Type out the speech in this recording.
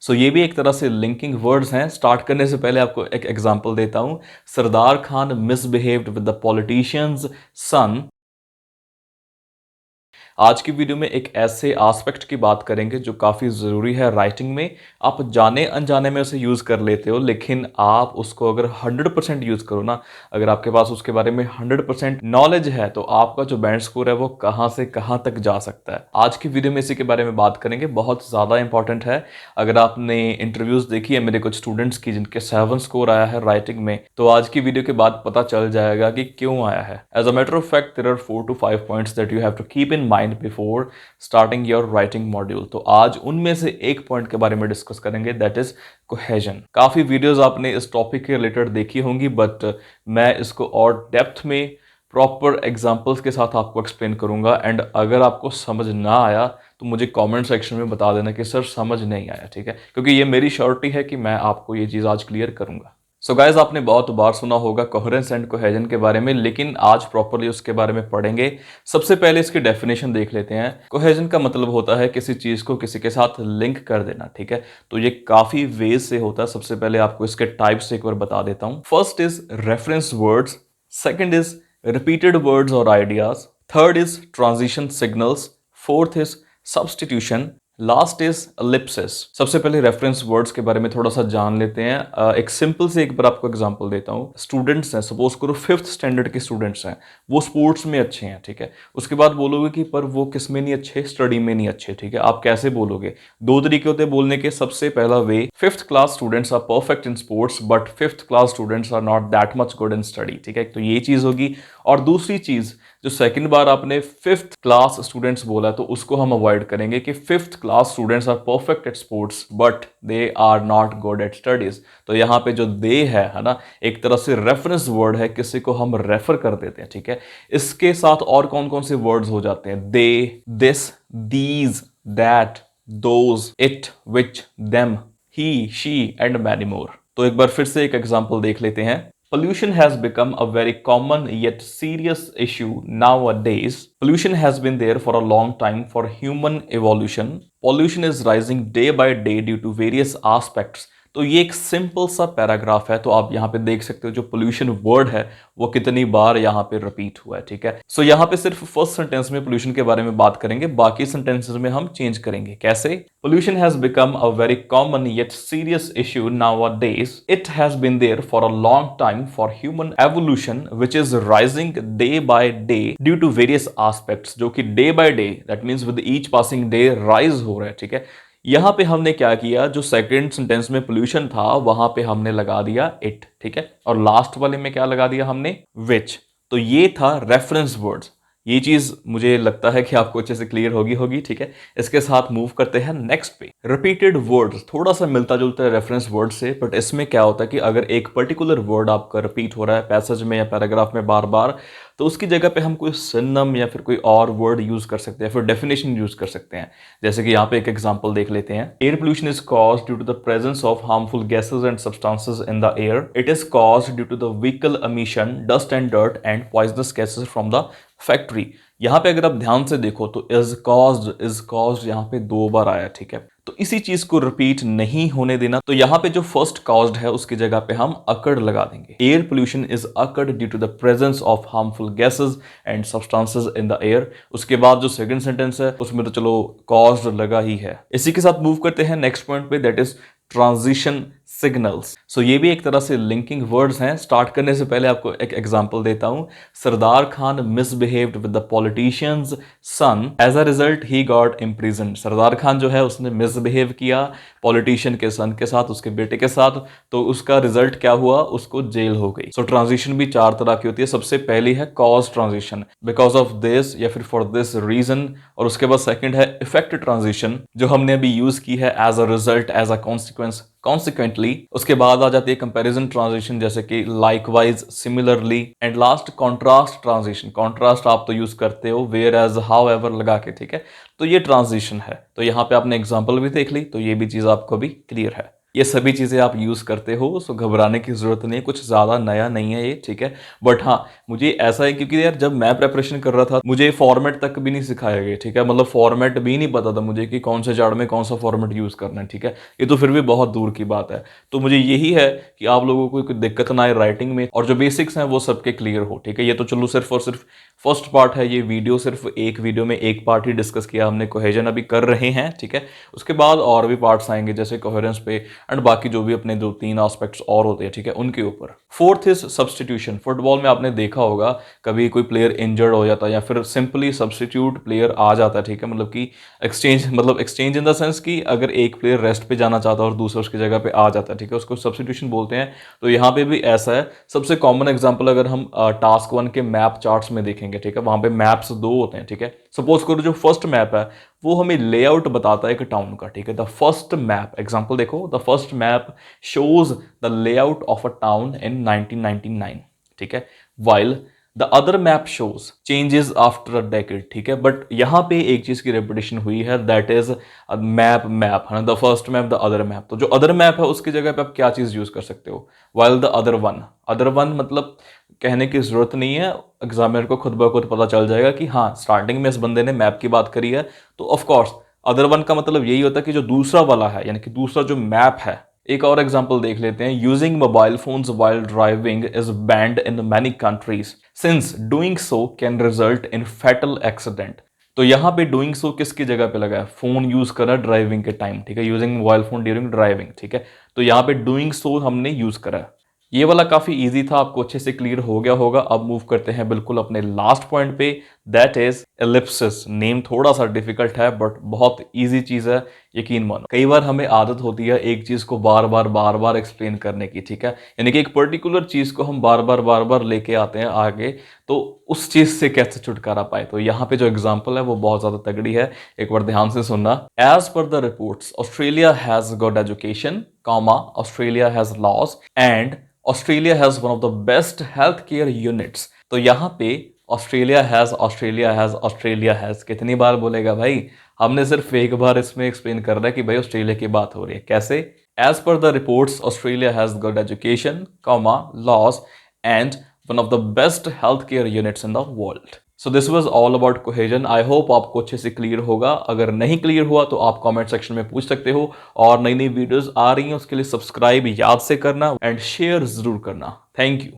सो ये भी एक तरह से लिंकिंग वर्ड्स हैं। स्टार्ट करने से पहले आपको एक एग्जांपल देता हूं। Sardar Khan misbehaved with the politicians son. आज की वीडियो में एक ऐसे एस्पेक्ट की बात करेंगे जो काफ़ी ज़रूरी है राइटिंग में। आप जाने अनजाने में उसे यूज़ कर लेते हो, लेकिन आप उसको अगर 100% यूज़ करो ना, अगर आपके पास उसके बारे में 100% नॉलेज है, तो आपका जो बैंड स्कोर है वो कहाँ से कहाँ तक जा सकता है। आज की वीडियो में इसी के बारे में बात करेंगे, बहुत ज़्यादा इंपॉर्टेंट है। अगर आपने इंटरव्यूज़ देखी है मेरे कुछ स्टूडेंट्स की जिनके 7 स्कोर आया है राइटिंग में, तो आज की वीडियो के बाद पता चल जाएगा कि क्यों आया है। As a matter of fact there are 4 to 5 points that you have to keep in mind before starting your writing module. तो आज उनमें से एक पॉइंट के बारे में डिस्कस करेंगे, दैट इज कोहेजन। काफी वीडियोस आपने इस टॉपिक के रिलेटेड देखी होंगी, बट मैं इसको और डेप्थ में प्रॉपर एग्जांपल्स के साथ आपको एक्सप्लेन करूंगा। एंड अगर आपको समझ ना आया तो मुझे कमेंट सेक्शन में बता देना कि सर समझ नहीं आया, ठीक है, क्योंकि ये मेरी श्योरिटी है कि मैं आपको ये चीज़ आज क्लियर करूंगा। सो गाइज, आपने बहुत बार सुना होगा कोहेरेंस एंड कोहेजन के बारे में, लेकिन आज प्रॉपरली उसके बारे में पढ़ेंगे। सबसे पहले इसकी डेफिनेशन देख लेते हैं। कोहेजन का मतलब होता है किसी चीज को किसी के साथ लिंक कर देना, ठीक है। तो ये काफी वेज से होता है। सबसे पहले आपको इसके टाइप्स एक बार बता देता हूं। First is reference words, second is repeated words और ideas, third is transition signals, fourth is substitution, last is ellipsis. सबसे पहले रेफरेंस वर्ड्स के बारे में थोड़ा सा जान लेते हैं। एक सिंपल से एक बार आपको एग्जांपल देता हूँ। स्टूडेंट्स हैं, सपोज करो 5th स्टैंडर्ड के स्टूडेंट्स हैं, वो स्पोर्ट्स में अच्छे हैं, ठीक है। उसके बाद बोलोगे कि पर वो किस में नहीं अच्छे, स्टडी में नहीं अच्छे, ठीक है। आप कैसे बोलोगे? दो तरीके होते हैं बोलने के। सबसे पहला way, 5th class students are perfect in sports but 5th class students are not that much good in study, ठीक है। तो ये चीज होगी। और दूसरी चीज, जो सेकंड बार आपने 5th क्लास स्टूडेंट्स बोला, तो उसको हम अवॉइड करेंगे कि 5th class students are perfect at sports but they are not good at studies. तो यहाँ पे जो दे है ना, एक तरह से रेफरेंस वर्ड है, किसी को हम रेफर कर देते हैं, ठीक है। इसके साथ और कौन कौन से वर्ड्स हो जाते हैं? They, this, these, that, those, it, which, them, he, she and many more. तो एक बार फिर से एक एग्जांपल देख लेते हैं। Pollution has become a very common yet serious issue nowadays. Pollution has been there for a long time for human evolution. Pollution is rising day by day due to various aspects. तो ये एक simple सा paragraph है। तो आप यहाँ पे देख सकते हो जो पोल्यूशन वर्ड है वो कितनी बार यहाँ पे रिपीट हुआ है, ठीक है। सो यहाँ पे सिर्फ फर्स्ट सेंटेंस में पोल्यूशन के बारे में बात करेंगे, बाकी सेंटेंसेस में हम चेंज करेंगे। कैसे? Pollution has become a very common yet serious issue nowadays. It has been there for a long time for human evolution which is rising day by day due to various aspects. जो कि day by day, that means with each passing day rise हो रहा है, ठीक है। यहां पे हमने क्या किया, जो सेकंड सेंटेंस में पोल्यूशन था वहां पे हमने लगा दिया इट, ठीक है। और लास्ट वाले में क्या लगा दिया हमने? विच। तो ये था रेफरेंस वर्ड्स। ये चीज मुझे लगता है कि आपको अच्छे से क्लियर होगी, ठीक है। इसके साथ मूव करते हैं नेक्स्ट पे। रिपीटेड वर्ड्स थोड़ा सा मिलता जुलता है रेफरेंस वर्ड से, बट इसमें क्या होता है कि अगर एक पर्टिकुलर वर्ड आपका रिपीट हो रहा है पैसेज में या पैराग्राफ में बार बार, तो उसकी जगह पे हम कोई सिनोनिम या फिर कोई और वर्ड यूज कर सकते हैं, फिर डेफिनेशन यूज कर सकते हैं। जैसे कि यहाँ पे एक एग्जांपल देख लेते हैं। Air pollution is caused due to the presence of harmful gases and substances in the air. It is caused due to the vehicle emission, dust and dirt and poisonous gases from the factory. यहाँ पे अगर आप ध्यान से देखो तो is caused यहाँ पे 2 बार आया, ठीक है। तो इसी चीज को रिपीट नहीं होने देना। तो यहाँ पे जो फर्स्ट कॉज्ड है उसकी जगह पे हम अकर्ड लगा देंगे। Air pollution is occurred due to the presence of harmful gases and substances in the air. उसके बाद जो सेकंड सेंटेंस है उसमें तो चलो कॉज्ड लगा ही है। इसी के साथ मूव करते हैं नेक्स्ट पॉइंट पे, दैट इज ट्रांजिशन सिग्नल्स। सो ये भी एक तरह से लिंकिंग वर्ड्स हैं। स्टार्ट करने से पहले आपको एक एग्जांपल देता हूं। Sardar Khan misbehaved with the politicians son, as a result he got imprisoned. Sardar Khan जो है उसने मिसबिहेव किया पॉलिटिशियन के सन के साथ, उसके बेटे के साथ, तो उसका रिजल्ट क्या हुआ? उसको जेल हो गई। सो ट्रांजिशन भी 4 तरह की होती है। सबसे पहली है cause transition, because of this या फिर फॉर दिस रीजन। और उसके बाद सेकंड है इफेक्ट ट्रांजिशन, जो हमने अभी यूज की है, as a result, as a consequence, consequently. उसके बाद आ जाती है कंपैरिजन ट्रांजिशन, जैसे कि likewise, similarly. And last contrast transition. Contrast आप तो यूज करते हो वेयर एज, हाउ एवर लगा के, ठीक है। तो ये ट्रांजिशन है। तो यहाँ पे आपने एग्जांपल भी देख ली, तो ये भी चीज आपको भी क्लियर है। ये सभी चीज़ें आप यूज़ करते हो, सो घबराने की ज़रूरत नहीं है, कुछ ज़्यादा नया नहीं है ये, ठीक है। बट हाँ, मुझे ऐसा है क्योंकि यार जब मैं प्रिपरेशन कर रहा था मुझे फॉर्मेट तक भी नहीं सिखाया गया, ठीक है। मतलब फॉर्मेट भी नहीं पता था मुझे कि कौन से चार्ट में कौन सा फॉर्मेट यूज़ करना है, ठीक है। ये तो फिर भी बहुत दूर की बात है। तो मुझे यही है कि आप लोगों को कोई दिक्कत ना आए राइटिंग में, और जो बेसिक्स हैं वो सबके क्लियर हो, ठीक है। ये तो चलो सिर्फ और सिर्फ फर्स्ट पार्ट है, ये वीडियो सिर्फ एक वीडियो में एक पार्ट ही डिस्कस किया हमने, कोहेजन अभी कर रहे हैं, ठीक है। उसके बाद और भी पार्ट्स आएंगे जैसे कोहेरेंस पे एंड बाकी जो भी अपने 2-3 एस्पेक्ट्स और होते हैं, ठीक है, उनके ऊपर। Fourth is substitution. फुटबॉल में आपने देखा होगा कभी कोई प्लेयर इंजर्ड हो जाता है या फिर सिंपली सब्सटीट्यूट प्लेयर आ जाता है, ठीक है। मतलब कि एक्सचेंज इन द सेंस कि अगर एक प्लेयर रेस्ट पे जाना चाहता है और दूसरा उसकी जगह पे आ जाता है, ठीक है, उसको सब्सटीट्यूशन बोलते हैं। तो यहाँ पे भी ऐसा है। सबसे कॉमन एग्जांपल अगर हम टास्क 1 के मैप चार्ट्स में देखेंगे, ठीक है, वहां पे मैप्स 2 होते हैं, ठीक है। सपोज करो जो फर्स्ट मैप है वो हमें लेआउट बताता है एक टाउन का, ठीक है। द फर्स्ट मैप एग्जांपल देखो, the first map shows the layout of a town in 1999, ठीक है। While the other map shows changes after a decade, ठीक है। बट यहां पे एक चीज की रेपिटेशन हुई है, दैट इज मैप है ना, the first map the other map. तो जो अदर मैप है उसकी जगह पे आप क्या चीज यूज कर सकते हो, वाइल द अदर वन मतलब कहने की जरूरत नहीं है, एग्जामिनर को खुद ब खुद पता चल जाएगा कि हाँ स्टार्टिंग में इस बंदे ने मैप की बात करी है। तो ऑफ कोर्स अदर वन का मतलब यही होता है कि जो दूसरा वाला है, यानी कि दूसरा जो मैप है। एक और एग्जांपल देख लेते हैं। Using mobile phones while driving is band in many countries since doing so can result in fatal accident. तो यहां पे डूइंग सो किसकी जगह पे लगा है, फोन यूज करा ड्राइविंग के टाइम, ठीक है, using mobile phone during driving, ठीक है। तो यहां पे डूइंग सो हमने यूज करा है। ये वाला काफी इजी था, आपको अच्छे से क्लियर हो गया होगा। अब मूव करते हैं बिल्कुल अपने लास्ट पॉइंट पे, दैट इज एलिप्सिस। नेम थोड़ा सा डिफिकल्ट है बट बहुत इजी चीज है, यकीन मानो। कई बार हमें आदत होती है एक चीज को बार बार एक्सप्लेन करने की, ठीक है। यानी कि एक पर्टिकुलर चीज को हम बार बार लेके आते हैं आगे, तो उस चीज से कैसे छुटकारा पाए। तो यहाँ पे जो एग्जाम्पल है वो बहुत ज्यादा तगड़ी है, एक बार ध्यान से सुनना। As per the reports Australia has good education, comma Australia has laws and Australia has one of the best health care units. तो यहाँ पे ऑस्ट्रेलिया हैज कितनी बार बोलेगा भाई, हमने सिर्फ एक बार इसमें एक्सप्लेन कर रहा है कि भाई ऑस्ट्रेलिया की बात हो रही है। कैसे, as per the reports Australia has good education, comma laws and one of the best health care units in the world. So this was all about cohesion. I hope आपको अच्छे से क्लियर होगा। अगर नहीं क्लियर हुआ तो आप comment section में पूछ सकते हो, और नई नई वीडियोस आ रही हैं उसके लिए सब्सक्राइब याद से करना एंड शेयर जरूर करना। Thank you.